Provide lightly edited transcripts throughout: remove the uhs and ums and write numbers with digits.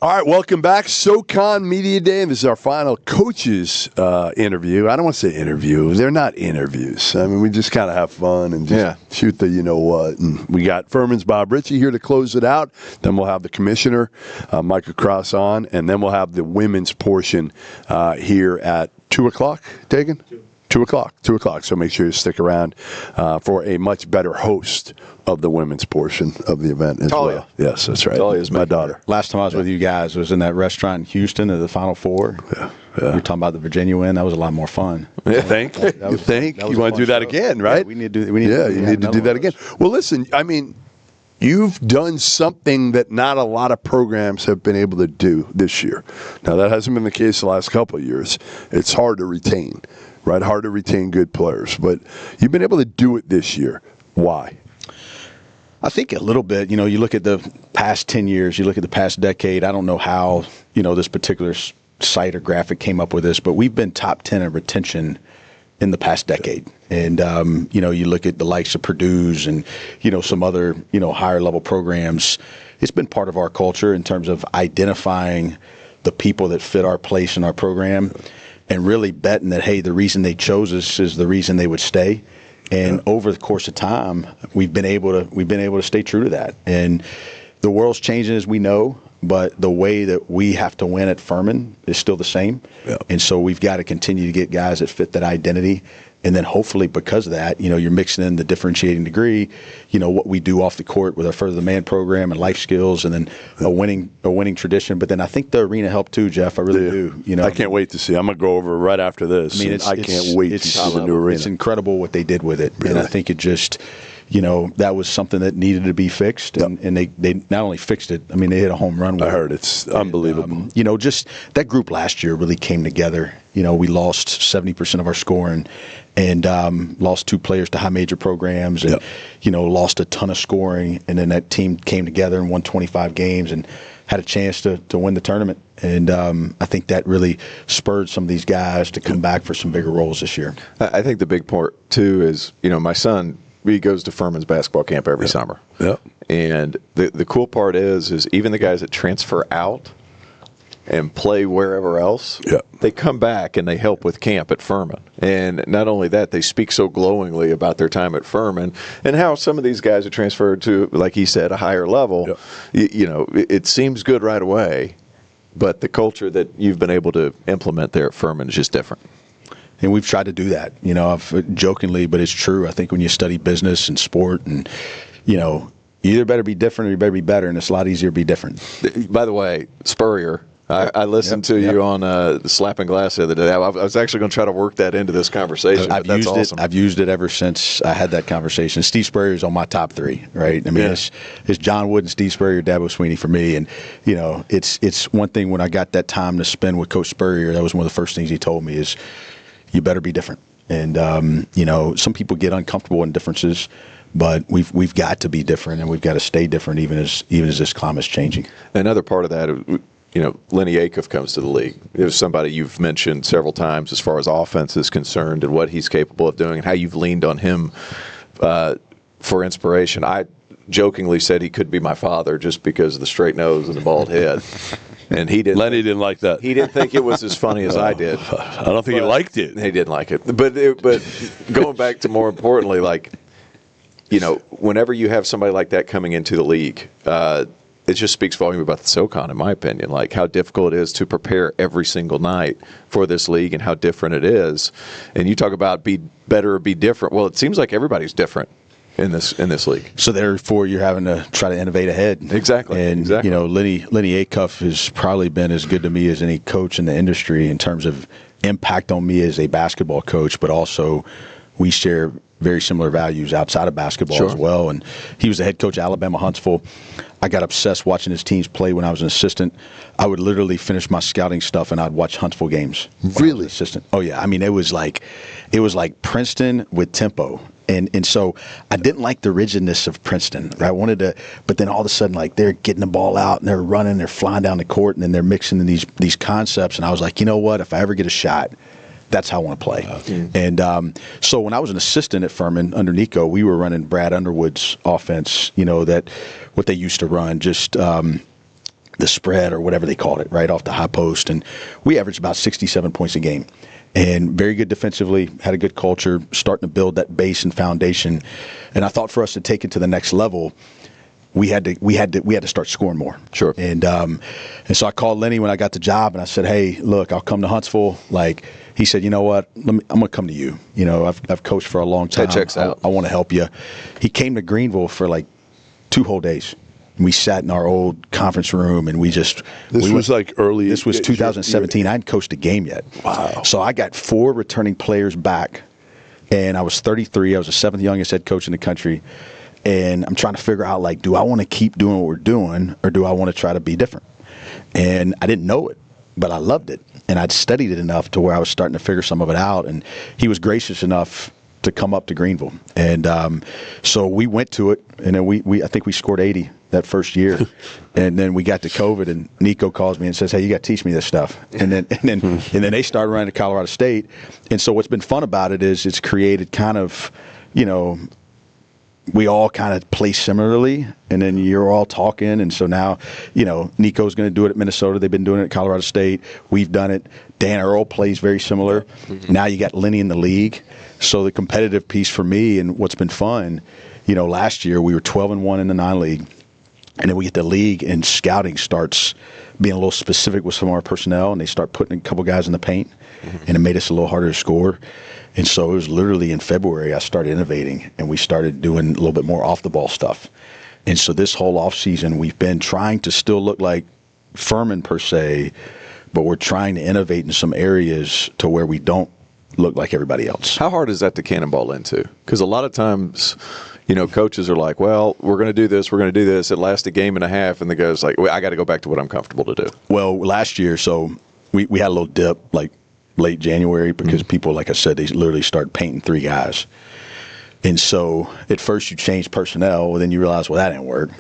All right, welcome back. SoCon Media Day, and this is our final coaches interview. I don't want to say interview. They're not interviews. I mean, we just kind of have fun and just shoot the you-know-what. And we got Furman's Bob Richey here to close it out. Then we'll have the commissioner, Micah Cross, on, and then we'll have the women's portion here at 2 o'clock, Tegan? 2 o'clock. 2 o'clock. So make sure you stick around for a much better host of the women's portion of the event as well. Yes, that's right. Talia is my daughter. Last time I was with you guys was in that restaurant in Houston at the Final Four. Yeah. We were talking about the Virginia win. That was a lot more fun. Yeah, think? You want to do that again, right? Yeah, we need to do that again. Well, listen, I mean, you've done something that not a lot of programs have been able to do this year. Now, that hasn't been the case the last couple of years. It's hard to retain, right? Hard to retain good players. But you've been able to do it this year. Why? I think a little bit. You know, you look at the past 10 years, you look at the past decade. I don't know how, this particular site or graphic came up with this, but we've been top 10 in retention in the past decade. And, you look at the likes of Purdue's and, some other, higher level programs. It's been part of our culture in terms of identifying the people that fit our place in our program and really betting that, hey, the reason they chose us is the reason they would stay. And over the course of time, we've been able to stay true to that. And the world's changing, as we know, but the way that we have to win at Furman is still the same. Yeah. And so we've got to continue to get guys that fit that identity. And then hopefully because of that, you're mixing in the differentiating degree, what we do off the court with our further demand program and life skills, and then a winning tradition. But then I think the arena helped too, Jeff. I really do. I can't wait to see. I'm going to go over right after this. I mean, I can't wait to see the new arena. It's incredible what they did with it. Really? And I think it just, that was something that needed to be fixed. And they not only fixed it, I mean, they hit a home run with it. I heard it's unbelievable. Just that group last year really came together. We lost 70% of our scoring and lost 2 players to high major programs and, lost a ton of scoring. And then that team came together and won 25 games and had a chance to win the tournament. And I think that really spurred some of these guys to come back for some bigger roles this year. I think the big part, too, is, my son, he goes to Furman's basketball camp every summer. Yeah. And the cool part is even the guys that transfer out and play wherever else, they come back and they help with camp at Furman. And not only that, they speak so glowingly about their time at Furman and how some of these guys are transferred to, like he said, a higher level. It seems good right away, but the culture that you've been able to implement there at Furman is just different. And we've tried to do that, jokingly, but it's true. I think when you study business and sport and, you either better be different or you better be better, and it's a lot easier to be different. By the way, Spurrier, I listened to you on the Slapping Glass the other day. I was actually going to try to work that into this conversation. That's awesome. I've used it ever since I had that conversation. Steve Spurrier is on my top 3, right? I mean, it's John Wood and Steve Spurrier, Dabo Sweeney for me. And, it's one thing when I got that time to spend with Coach Spurrier, that was one of the first things he told me is, you better be different. And, some people get uncomfortable in differences, but we've got to be different, and we've got to stay different even as this climate's changing. Another part of that, Lenny Acuff comes to the league. It was somebody you've mentioned several times as far as offense is concerned and what he's capable of doing and how you've leaned on him for inspiration. I jokingly said he could be my father just because of the straight nose and the bald head. And Lenny didn't like that. He didn't think it was as funny as I did. I don't think he liked it. He didn't like it. But going back to more importantly, whenever you have somebody like that coming into the league, it just speaks volume about the SoCon, in my opinion, like how difficult it is to prepare every single night for this league and how different it is. And you talk about be better or be different. Well, it seems like everybody's different in this league. So therefore, you're having to try to innovate ahead. Exactly. And Lenny Acuff has probably been as good to me as any coach in the industry in terms of impact on me as a basketball coach, but also we share very similar values outside of basketball as well. And he was the head coach at Alabama Huntsville. I got obsessed watching his teams play when I was an assistant. I would literally finish my scouting stuff and I'd watch Huntsville games. Really? Assistant. Oh yeah. I mean, it was like Princeton with tempo. And so I didn't like the rigidness of Princeton. Right? I wanted to, but then all of a sudden, like they're getting the ball out and they're running, they're flying down the court, and then they're mixing in these concepts. And I was like, you know what? If I ever get a shot, that's how I want to play. And so when I was an assistant at Furman under Nico, we were running Brad Underwood's offense. That what they used to run, just the spread or whatever they called it, right off the high post. And we averaged about 67 points a game. And very good defensively, had a good culture, starting to build that base and foundation. And I thought for us to take it to the next level, we had to start scoring more. Sure. And so I called Lenny when I got the job, and I said, "Hey, look, I'll come to Huntsville." Like he said, "You know what? I'm gonna come to you. You know, I've coached for a long time. That checks out. I want to help you." He came to Greenville for like 2 whole days. We sat in our old conference room, and This was like early. This was 2017. I hadn't coached a game yet. Wow. So I got 4 returning players back, and I was 33. I was the 7th youngest head coach in the country, and I'm trying to figure out, like, do I want to keep doing what we're doing, or do I want to try to be different? And I didn't know it, but I loved it, and I'd studied it enough to where I was starting to figure some of it out, and he was gracious enough to come up to Greenville. And so we went to it, and then I think we scored 80 that first year. And then we got to COVID, and Nico calls me and says, "Hey, you got to teach me this stuff." And then they started running to Colorado State. And so what's been fun about it is it's created kind of, you know, we all kind of play similarly, and then you're all talking. And so now, you know, Nico's going to do it at Minnesota. They've been doing it at Colorado State. We've done it. Dan Earl plays very similar. Mm-hmm. Now you got Lenny in the league. So the competitive piece for me, and what's been fun, you know, last year we were 12-1 in the non-league. And then we get the league, and scouting starts being a little specific with some of our personnel, and they start putting a couple guys in the paint, and it made us a little harder to score. And so it was literally in February I started innovating, and we started doing a little bit more off-the-ball stuff. And so this whole offseason we've been trying to still look like Furman per se, but we're trying to innovate in some areas to where we don't look like everybody else. How hard is that to cannonball into? Because a lot of times, you know, coaches are like, well, we're going to do this, we're going to do this. It lasts a game and a half, and the guy's like, well, I got to go back to what I'm comfortable to do. Well, last year, so we had a little dip, like late January, because people, like I said, they literally started painting 3 guys. And so at first you change personnel, and then you realize, well, that didn't work.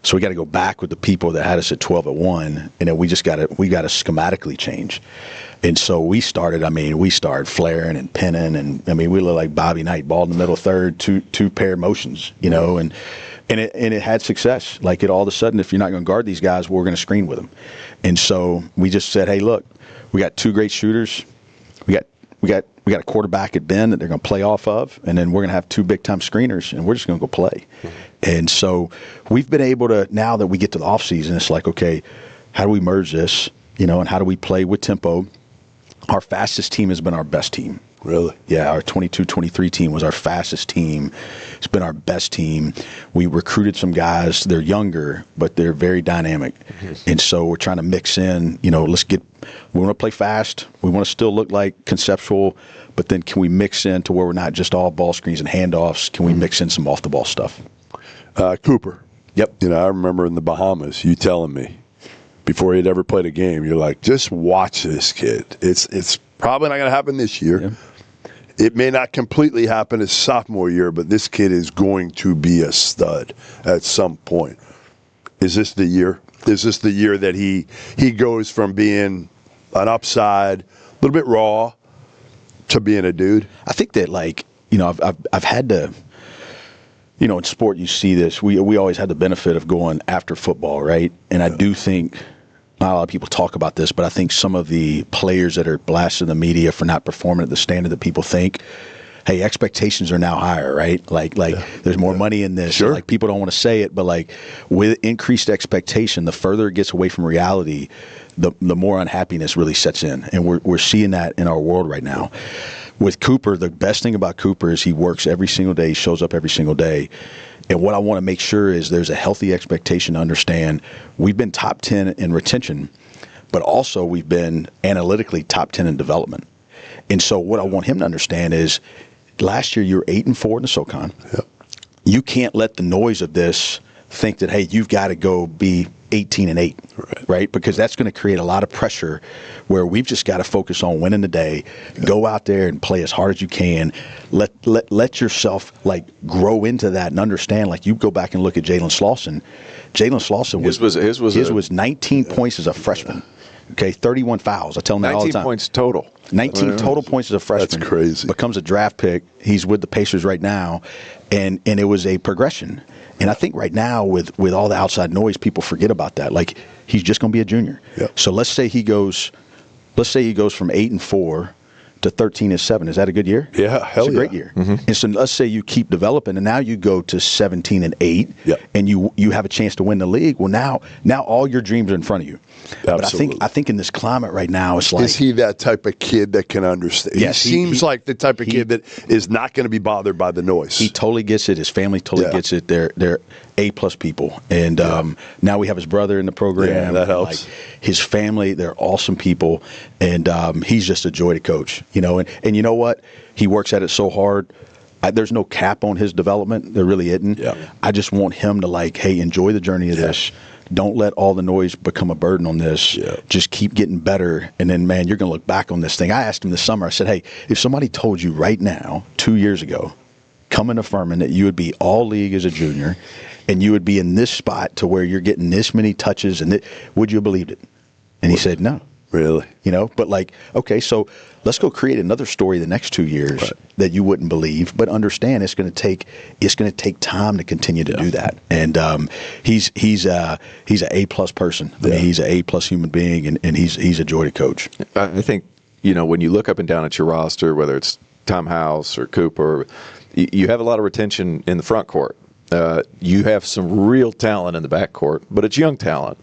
So we got to go back with the people that had us at 12-1, and then we got to schematically change. And so we started flaring and pinning, and we look like Bobby Knight, ball in the middle third, two pair motions, you know, and it had success. Like, it all of a sudden, if you're not going to guard these guys, we're going to screen with them. And so we just said, hey, look, we got 2 great shooters. We got a quarterback at Bend that they're going to play off of, and then we're going to have 2 big-time screeners, and we're just going to go play. And so we've been able to, now that we get to the offseason, it's like, okay, how do we merge this, you know, and how do we play with tempo? Our fastest team has been our best team. Really? Yeah, our 22-23 team was our fastest team. It's been our best team. We recruited some guys. They're younger, but they're very dynamic. And so we're trying to mix in, you know, we want to play fast. We want to still look like conceptual, but then can we mix in to where we're not just all ball screens and handoffs? Can we mix in some off-the-ball stuff? Cooper. Yep. You know, I remember in the Bahamas, you telling me, before he'd ever played a game, you're like, just watch this kid. It's probably not going to happen this year. Yeah. It may not completely happen his sophomore year, but this kid is going to be a stud at some point. Is this the year? Is this the year that he goes from being an upside, a little bit raw, to being a dude? I think that, like, you know, I've had to, you know, in sport you see this. We always had the benefit of going after football, right? And I do think, not a lot of people talk about this, but I think some of the players that are blasted in the media for not performing at the standard that people think, hey, expectations are now higher, right? Like there's more money in this. Sure. Like, people don't want to say it, but like, with increased expectation, the further it gets away from reality, the more unhappiness really sets in. And we're seeing that in our world right now. With Cooper, the best thing about Cooper is he works every single day, he shows up every single day. And what I want to make sure is there's a healthy expectation to understand we've been top 10 in retention, but also we've been analytically top 10 in development. And so what I want him to understand is last year you were 8-4 in the SoCon. Yep. You can't let the noise of this think that, hey, you've got to go be 18-8, right? Because that's going to create a lot of pressure where we've just got to focus on winning the day, go out there and play as hard as you can, let yourself, like, grow into that and understand. Like, you go back and look at Jalen Slauson. Jalen Slauson was 19 points as a freshman. Okay, 31 fouls. I tell him that all the 19 time. points total. 19 total points as a freshman. That's crazy. Becomes a draft pick. He's with the Pacers right now, and it was a progression. And I think right now with all the outside noise, people forget about that. Like, he's just going to be a junior. Yep. So let's say he goes from 8-4 to 13-7. Is that a good year? Yeah, hell it's a great yeah. year. And so let's say you keep developing, and now you go to 17-8, Yep. and you have a chance to win the league. Well, now all your dreams are in front of you. Absolutely. But I think in this climate right now, it's like, is he that type of kid that can understand? Yes, he seems like the type of kid that is not going to be bothered by the noise. he totally gets it. His family totally gets it. They're A-plus people. And now we have his brother in the program. Yeah, that helps. Like, his family, they're awesome people. And he's just a joy to coach. And you know what? He works at it so hard. There's no cap on his development. There really isn't. Yeah. I just want him to, like, hey, enjoy the journey of this. Don't let all the noise become a burden on this. Yeah. Just keep getting better. And then, man, you're going to look back on this thing. I asked him this summer, I said, hey, if somebody told you right now, 2 years ago, coming to Furman, that you would be all league as a junior and you would be in this spot to where you're getting this many touches, and would you have believed it? And he said, no. Really? But like, okay, so let's go create another story the next 2 years that you wouldn't believe, but understand it's going to take time to continue to do that. And he's an A-plus person. I mean, he's an A-plus human being, and he's a joy to coach. I think, when you look up and down at your roster, whether it's Tom House or Cooper, you have a lot of retention in the front court. You have some real talent in the back court, but it's young talent.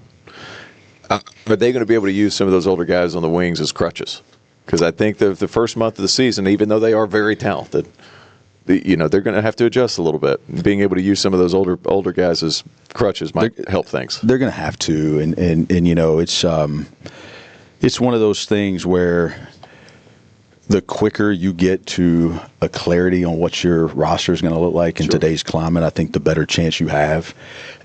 Are they going to be able to use some of those older guys on the wings as crutches? Because I think the first month of the season, even though they are very talented, they're going to have to adjust a little bit. Being able to use some of those older guys as crutches might help things. They're going to have to, and it's one of those things where the quicker you get to a clarity on what your roster is going to look like in today's climate, I think the better chance you have.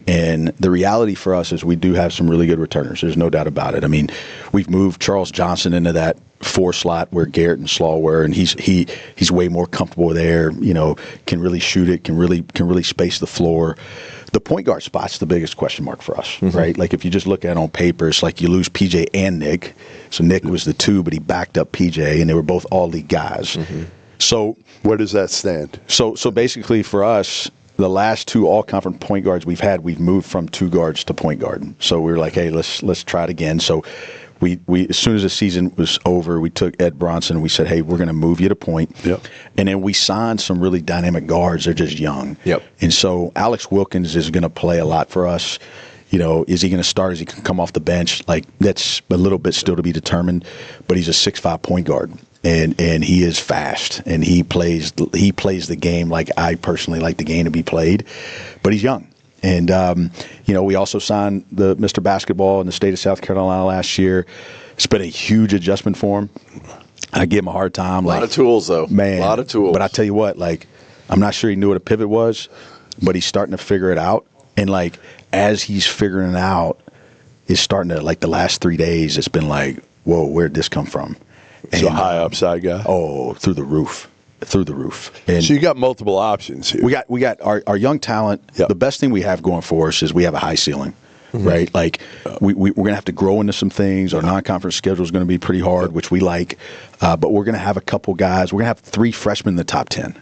And the reality for us is we do have some really good returners. There's no doubt about it. I mean, we've moved Charles Johnson into that 4 slot where Garrett and Slaw were, and he's way more comfortable there. Can really shoot it, can really space the floor. The point guard spot's the biggest question mark for us, right? Like, if you just look at it on paper, it's like you lose PJ and Nick. So Nick was the 2, but he backed up PJ, and they were both all-league guys. So where does that stand? So basically for us, the last 2 all-conference point guards we've had, we've moved from 2 guards to point guard. So we were like, hey, let's try it again. So we as soon as the season was over, we took Ed Bronson and we said, hey, we're going to move you to point. Yep. And then we signed some really dynamic guards. They're just young. Yep. And so Alex Wilkins is going to play a lot for us. Is he going to start? Is he going to come off the bench? Like, that's a little bit still to be determined. But he's a 6'5" point guard. And he is fast, and he plays the game like I personally like the game to be played, but he's young. And we also signed the Mr. Basketball in the state of South Carolina last year. It's been a huge adjustment for him. I give him a hard time. A lot of tools, though. Man, a lot of tools. But I tell you what, like, I'm not sure he knew what a pivot was, but he's starting to figure it out. And like, as he's figuring it out, it's starting to, like, the last 3 days, it's been like, whoa, where'd this come from? So high upside guy. Oh, through the roof. And so you got multiple options here. We got our young talent. Yep. The best thing we have going for us is we have a high ceiling, right? Like, we're going to have to grow into some things. Our non-conference schedule is going to be pretty hard, which we like. But we're going to have a couple guys. We're going to have 3 freshmen in the top 10.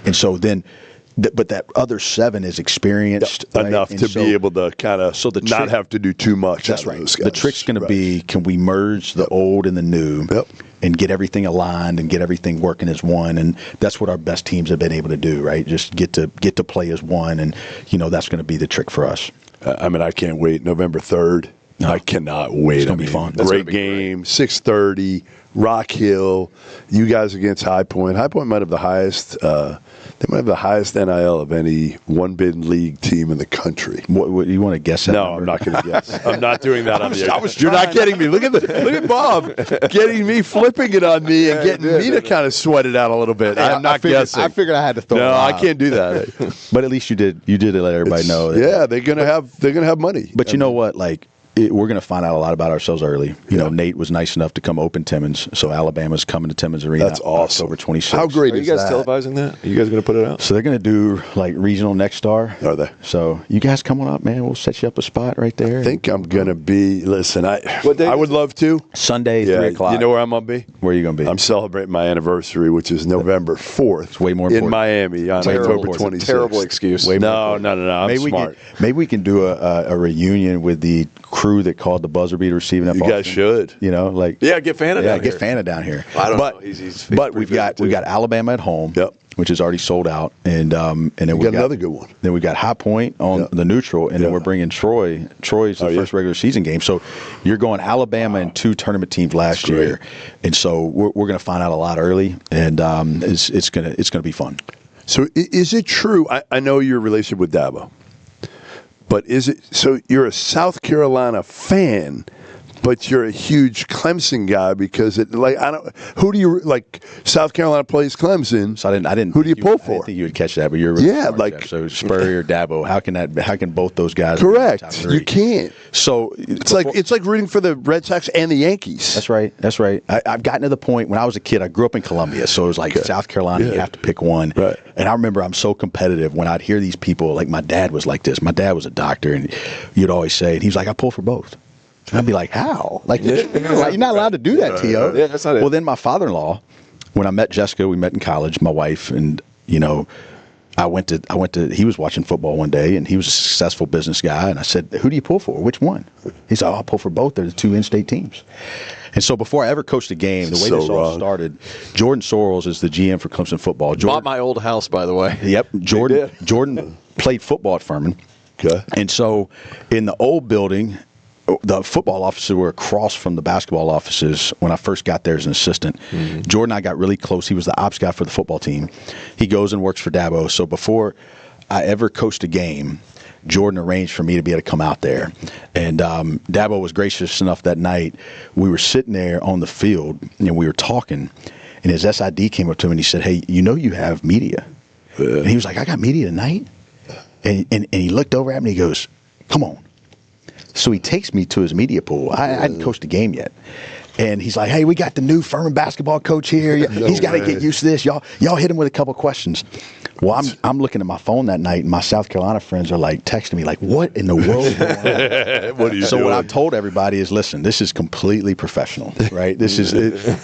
And so then, but that other 7 is experienced enough to be able to kind of not have to do too much. That's right. The trick's going to be, can we merge the old and the new and get everything aligned and get everything working as one? And that's what our best teams have been able to do, right? Just get to play as one, and that's going to be the trick for us. I can't wait. November 3rd. No. I cannot wait. It's going to be fun. Great game. 6:30. Rock Hill. You guys against High Point. High Point might have the highest. They might have the highest NIL of any one-bid league team in the country. What you want to guess that? No, number? I'm not going to guess. I'm not doing that on the air. You're not getting me. Look at Bob getting me, flipping it on me, and getting me to kind of sweat it out a little bit. I'm not guessing. I figured I had to throw. No, I can't do that. But at least you did. You did let everybody know. Yeah, they're gonna have money. But you know what? Like, we're going to find out a lot about ourselves early. You know, Nate was nice enough to come open Timmons, so Alabama's coming to Timmons Arena. That's awesome. October 26th. How great Are is you guys that? televising that? Are you guys going to put it out? So they're going to do like regional next star. Are they? So you guys come on up, man. We'll set you up a spot right there. I think I'm going to be, listen, What day I is would it? love to. Sunday, Yeah, 3 o'clock. you know where I'm going to be? Where are you going to be? I'm celebrating my anniversary, which is November 4th. It's way more in important. Miami on Terrible. October It's a 26th. terrible excuse. No. I'm maybe smart. maybe we can do a reunion with the crew that called the buzzer beater receiving that You ball. guys should. You know, like Yeah, get Fanta down get here. Fanta down here. Well, I don't but, know. He's but pretty we've got busy, too. Alabama at home, Yep. which is already sold out, and then We we got another good one. Then we got High Point on Yep. the neutral, and then Yeah. we're bringing Troy. Troy's the Oh, yeah. first regular season game, so you're going Alabama and 2 tournament teams last great. year, and so we're going to find out a lot early, and it's gonna be fun. So is it true? I know your relationship with Dabo, but is it so you're a South Carolina fan, but you're a huge Clemson guy because who do you like? South Carolina plays Clemson. So I didn't. Who do you think pull I for? didn't think you would catch that, but you're really Yeah, smart, like- Jeff. So Spurrier, Dabo. How can both those guys? be in the top Correct. 3? You can't. So It's like rooting for the Red Sox and the Yankees. That's right. That's right. I've gotten to the point when I was a kid. I grew up in Columbia, so it was like South Carolina. Yeah. You have to pick one. Right. And I remember I'm so competitive when I'd hear these people. Like my dad was like this. My dad was a doctor, and you'd always say, and he's like, I pull for both. And I'd be like, how? Like you're not alled to do that, T.O. Yeah, that's not it. Well, then my father-in-law, when I met Jessica, we met in college. My wife, and I went to. He was watching football one day, and he was a successful business guy. And I said, "Who do you pull for? Which one?" He said, "I'll pull for both. They're the 2 in-state teams." And so before I ever coached a game, the way So this all wrong. started, Jordan Sorrells is the GM for Clemson football. Bought Jordan, my old house, by the way. yep, Jordan played football at Furman. Okay. And so in the old building, the football offices were across from the basketball offices when I first got there as an assistant. Mm-hmm. Jordan and I got really close. He was the ops guy for the football team. He goes and works for Dabo. So before I ever coached a game, Jordan arranged for me to be able to come out there. And Dabo was gracious enough that night. We were sitting there on the field, and we were talking, and his SID came up to him, and he said, "Hey, you have media." And he was like, "I got media tonight?" And he looked over at me, and he goes, "Come on." So he takes me to his media pool. I hadn't coached a game yet. And he's like, "Hey, we got the new Furman basketball coach here. He's got to get used to this. Y'all hit him with a couple questions." Well, I'm looking at my phone that night, and my South Carolina friends are like texting me, like, "What in the world is going on?" What are you So doing? what I've told everybody is, listen, this is completely professional, right? This is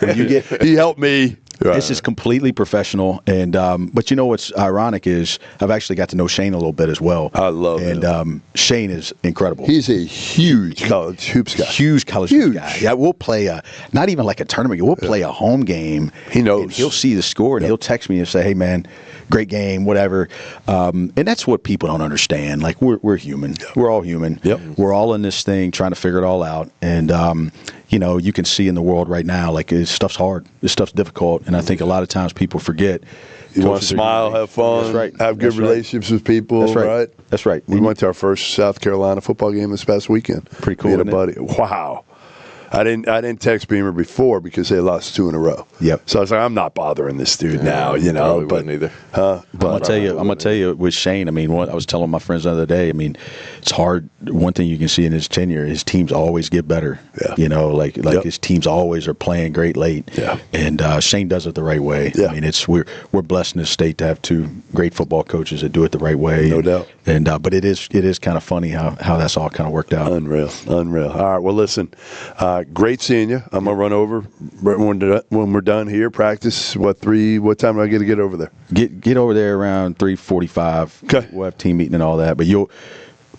when you get. He helped me. This is completely professional, and but you know what's ironic is I've actually got to know Shane a little bit as well. I love him. And Shane is incredible. He's a huge college hoops guy. Huge college Huge. guy. Yeah, we'll play not even like a tournament game. We'll play a home game. He knows. And he'll see the score and he'll text me and say, "Hey man, great game, whatever." And that's what people don't understand. Like we're human. We're all human. Yep. We're all in this thing trying to figure it all out. And you can see in the world right now, like this stuff's hard. This stuff's difficult. And I think a lot of times people forget. You want to coaches are smile, human. have fun, That's right. have good That's right. relationships with people, That's right. right? That's right. We went to our first South Carolina football game this past weekend. Pretty cool, Me and a isn't buddy. Wow. I didn't text Beamer before because they lost 2 in a row. Yep. So I was like, I'm not bothering this dude now, Probably but wouldn't either. Huh? I'm gonna tell you with Shane. I mean, I was telling my friends the other day. I mean, it's hard. One thing you can see in his tenure, his teams always get better. Yeah. Like Yep. his teams always are playing great late. Yeah. And Shane does it the right way. Yeah. I mean, we're blessed in this state to have 2 great football coaches that do it the right way. No doubt. And but it is kind of funny how that's all kind of worked out. Unreal. All right. Well, listen, great seeing you. I'm gonna run over when we're done here. Practice. What time do I get to get over there? Get over there around 3:45. Okay. We'll have team meeting and all that. But you're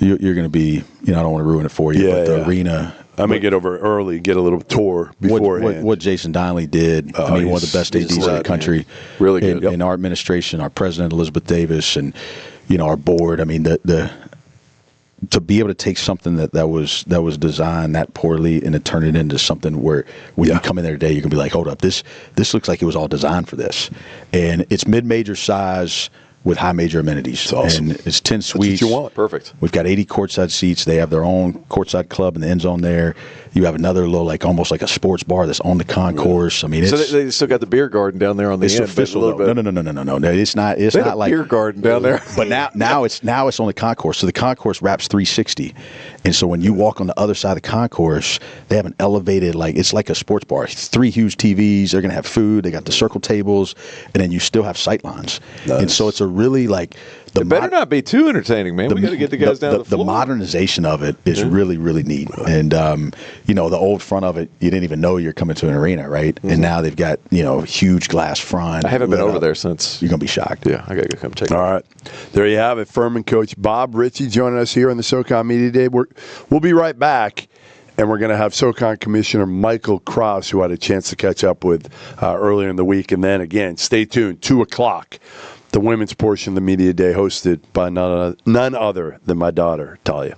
going to be. I don't want to ruin it for you. Yeah, But the yeah. arena. I'm gonna get over early, get a little tour beforehand. What Jason Donnelly did, I mean, one of the best he's ADs in the legend, country. man. Really good. In our administration, our president, Elizabeth Davis, and, our board. I mean, to be able to take something that was designed that poorly and to turn it into something where when you come in there today, you're going to be like, hold up, this looks like it was all designed for this. And it's mid-major size, with high major amenities. It's awesome. And it's 10 suites. That's what you want. Perfect. We've got 80 courtside seats. They have their own courtside club in the end zone there. You have another little, like almost like a sports bar that's on the concourse. I mean, So they still got the beer garden down there on the it's end. official. A little bit. No. It's not. It's They had not a like beer garden down there. But now it's on the concourse. So the concourse wraps 360, and so when you walk on the other side of the concourse, they have an elevated, like it's like a sports bar. 3 huge TVs. They're gonna have food. They got the circle tables, and then you still have sight lines. Nice. And so it's a really like It better not be too entertaining, man. We got to get the guys down to the floor. The modernization of it is really, really neat. And, the old front of it, you didn't even know you're coming to an arena, right? And now they've got, huge glass front. I haven't been over there since. You're going to be shocked. Yeah, I got to go come check it out. All right. There you have it. Furman coach Bob Richey joining us here on the SoCon Media Day. We'll be right back, and we're going to have SoCon Commissioner Michael Krause, who I had a chance to catch up with earlier in the week. And then, again, stay tuned, 2 o'clock. The women's portion of the Media Day hosted by none other than my daughter, Talia.